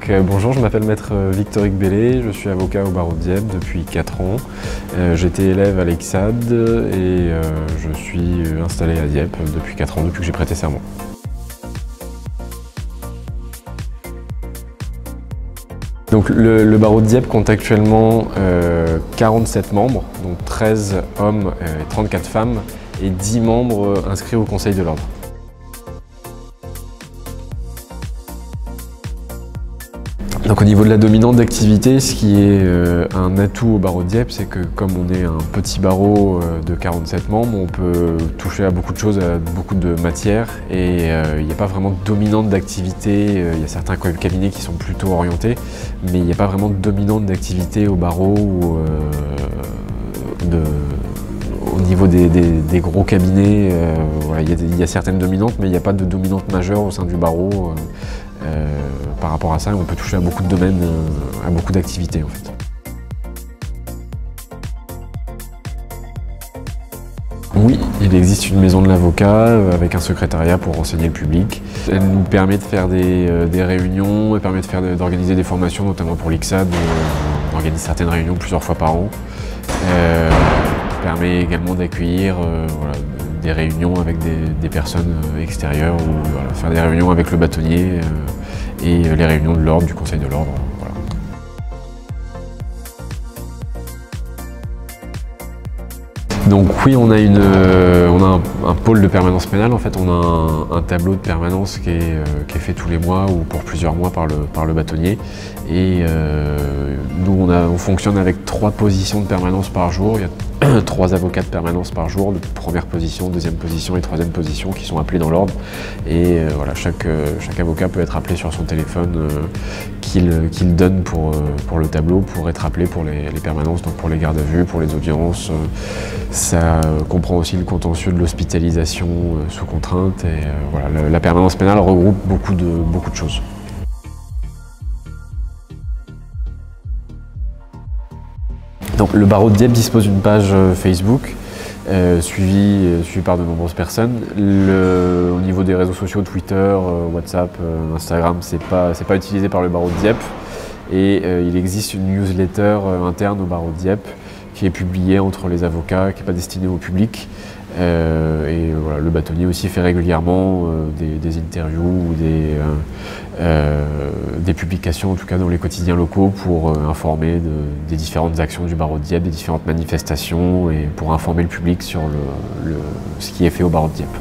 Bonjour, je m'appelle Maître Victor Bellé, je suis avocat au barreau de Dieppe depuis 4 ans. J'étais élève à l'EXAD et je suis installé à Dieppe depuis 4 ans, depuis que j'ai prêté serment. Donc le barreau de Dieppe compte actuellement 47 membres, donc 13 hommes et 34 femmes, et 10 membres inscrits au Conseil de l'Ordre. Donc au niveau de la dominante d'activité, ce qui est un atout au barreau de Dieppe, c'est que comme on est un petit barreau de 47 membres, on peut toucher à beaucoup de choses, à beaucoup de matières, et il n'y a pas vraiment de dominante d'activité. Il y a certains cabinets qui sont plutôt orientés, mais il n'y a pas vraiment de dominante d'activité au barreau au niveau des gros cabinets. Voilà, il y a certaines dominantes, mais il n'y a pas de dominante majeure au sein du barreau. Par rapport à ça, on peut toucher à beaucoup de domaines, à beaucoup d'activités en fait. Oui, il existe une maison de l'avocat avec un secrétariat pour renseigner le public. Elle nous permet de faire des réunions, elle permet d'organiser des formations, notamment pour l'EXAD. On organise certaines réunions plusieurs fois par an. Elle permet également d'accueillir des réunions avec des personnes extérieures, ou faire des réunions avec le bâtonnier et les réunions de l'ordre, du Conseil de l'Ordre. Voilà. Donc oui, on a un pôle de permanence pénale. En fait, on a un tableau de permanence qui est fait tous les mois ou pour plusieurs mois par le bâtonnier. Et nous, on fonctionne avec 3 positions de permanence par jour. Il y a 3 avocats de permanence par jour, de première position, deuxième position et troisième position, qui sont appelés dans l'ordre. Et voilà, chaque avocat peut être appelé sur son téléphone qu'il donne pour le tableau, pour être appelé pour les permanences, donc pour les gardes à vue, pour les audiences. Ça comprend aussi le contentieux de l'hospitalisation sous contrainte. Et voilà, la permanence pénale regroupe beaucoup de choses. Donc, le barreau de Dieppe dispose d'une page Facebook suivie par de nombreuses personnes. Au niveau des réseaux sociaux, Twitter, WhatsApp, Instagram, c'est pas utilisé par le barreau de Dieppe. Et il existe une newsletter interne au barreau de Dieppe qui est publiée entre les avocats, qui n'est pas destinée au public. Et voilà, le bâtonnier aussi fait régulièrement des interviews ou des publications, en tout cas dans les quotidiens locaux, pour informer des différentes actions du barreau de Dieppe, des différentes manifestations, et pour informer le public sur ce qui est fait au barreau de Dieppe.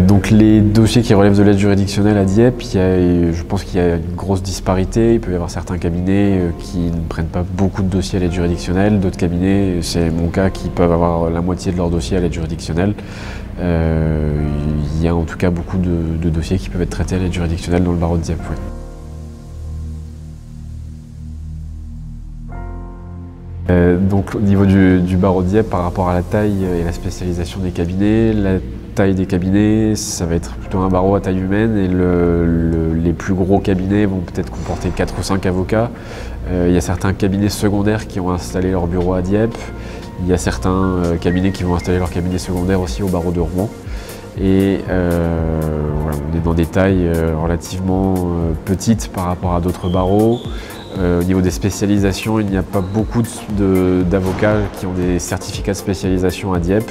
Donc les dossiers qui relèvent de l'aide juridictionnelle à Dieppe, je pense qu'il y a une grosse disparité. Il peut y avoir certains cabinets qui ne prennent pas beaucoup de dossiers à l'aide juridictionnelle, d'autres cabinets, c'est mon cas, qui peuvent avoir la moitié de leurs dossiers à l'aide juridictionnelle. Il y a en tout cas beaucoup de dossiers qui peuvent être traités à l'aide juridictionnelle dans le barreau de Dieppe. Oui. Donc au niveau du barreau de Dieppe, par rapport à la taille et la spécialisation des cabinets, la taille des cabinets, ça va être plutôt un barreau à taille humaine, et les plus gros cabinets vont peut-être comporter 4 ou 5 avocats. Il y a certains cabinets secondaires qui ont installé leur bureau à Dieppe. Il y a certains cabinets qui vont installer leur cabinet secondaire aussi au barreau de Rouen. Et voilà, on est dans des tailles relativement petites par rapport à d'autres barreaux. Au niveau des spécialisations, il n'y a pas beaucoup d'avocats qui ont des certificats de spécialisation à Dieppe.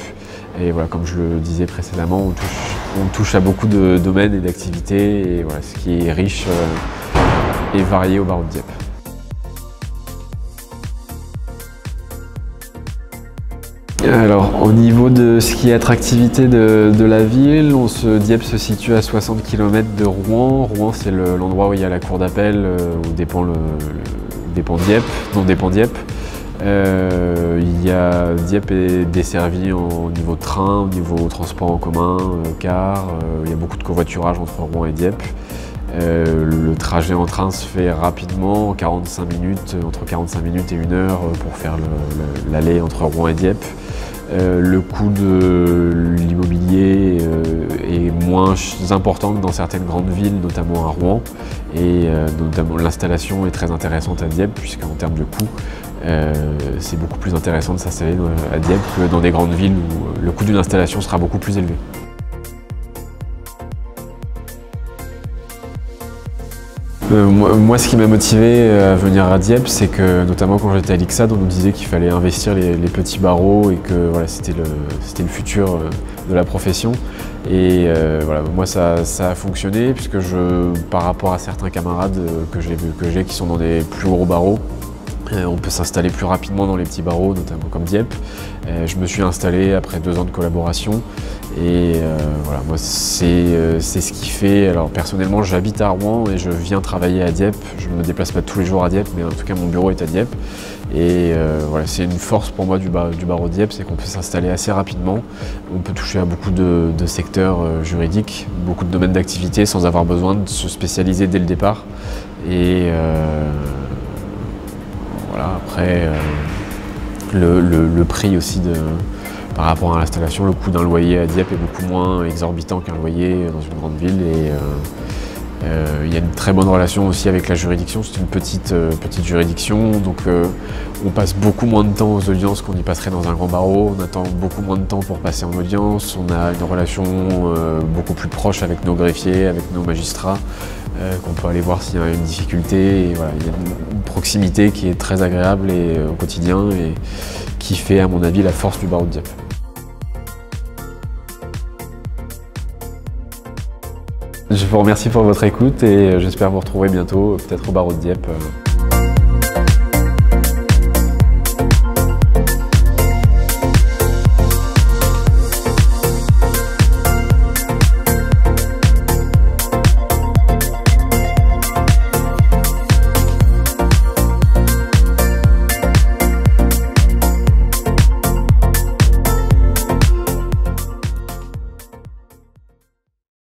Et voilà, comme je le disais précédemment, on touche à beaucoup de domaines et d'activités, et voilà, ce qui est riche et varié au barreau de Dieppe. Alors, au niveau de ce qui est attractivité de la ville, Dieppe se situe à 60 km de Rouen. Rouen, c'est l'endroit où il y a la cour d'appel, où dont dépend Dieppe. Dieppe est desservie au niveau train, au niveau transport en commun, car. Il y a beaucoup de covoiturage entre Rouen et Dieppe. Le trajet en train se fait rapidement, en 45 minutes, entre 45 minutes et 1 heure pour faire l'aller entre Rouen et Dieppe. Le coût de l'immobilier est moins important que dans certaines grandes villes, notamment à Rouen. Et notamment l'installation est très intéressante à Dieppe, puisqu'en termes de coût, c'est beaucoup plus intéressant de s'installer à Dieppe que dans des grandes villes où le coût d'une installation sera beaucoup plus élevé. Moi, ce qui m'a motivé à venir à Dieppe, c'est que notamment quand j'étais à l'ICSAD, on nous disait qu'il fallait investir les petits barreaux et que voilà, c'était le futur de la profession. Et voilà, moi ça a fonctionné puisque par rapport à certains camarades que j'ai qui sont dans des plus gros barreaux, on peut s'installer plus rapidement dans les petits barreaux, notamment comme Dieppe. Je me suis installé après 2 ans de collaboration et voilà, moi c'est ce qui fait. Alors personnellement, j'habite à Rouen et je viens travailler à Dieppe. Je ne me déplace pas tous les jours à Dieppe, mais en tout cas mon bureau est à Dieppe. Et voilà, c'est une force pour moi du barreau de Dieppe, c'est qu'on peut s'installer assez rapidement. On peut toucher à beaucoup de secteurs juridiques, beaucoup de domaines d'activité sans avoir besoin de se spécialiser dès le départ. Et voilà, après, le prix aussi par rapport à l'installation, le coût d'un loyer à Dieppe est beaucoup moins exorbitant qu'un loyer dans une grande ville. Et il y a une très bonne relation aussi avec la juridiction. C'est une petite juridiction, donc on passe beaucoup moins de temps aux audiences qu'on y passerait dans un grand barreau. On attend beaucoup moins de temps pour passer en audience. On a une relation beaucoup plus proche avec nos greffiers, avec nos magistrats, qu'on peut aller voir s'il y a une difficulté. Et voilà, il y a une proximité qui est très agréable au quotidien et qui fait, à mon avis, la force du barreau de Dieppe. Je vous remercie pour votre écoute et j'espère vous retrouver bientôt, peut-être au barreau de Dieppe.